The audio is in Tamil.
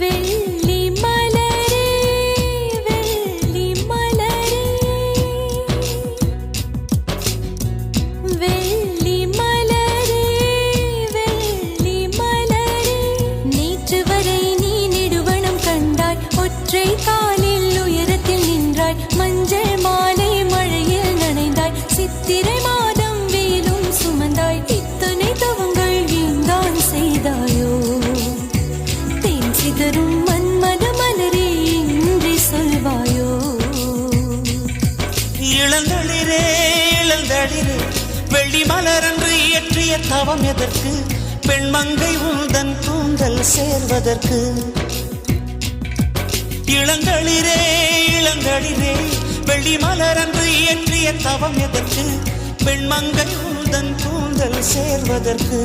வெள்ளி மலரே வெள்ளி மலரே வெள்ளி மலரே வெள்ளி மலரே நேற்று வரை நீ நெடுவனம் கண்டாய் ஒற்றை காலில் உயரத்தில் நின்றாய் மஞ்சள் மாலை மழையில் நனைந்தாய் சித்திரை மாதம் வெயிலும் சுமந்தாய் இத்தனை தவங்கள் நீந்தான் செய்தாயோ தேன் சிதறும் மன்மத மலரே இன்றி சொல்வாயோ இளந்தளிரே இளந்தளிரே வெள்ளி மலரன்று இயற்றிய தவம் எதற்கு பெண்மங்கை உந்தன் கூந்தல் சேர்வதற்கு இளந்தளிரே இளந்தளிரே வெள்ளி மலரன்று இயற்றிய தவம் எதற்கு பெண்மங்கை உந்தன் கூந்தல் சேர்வதற்கு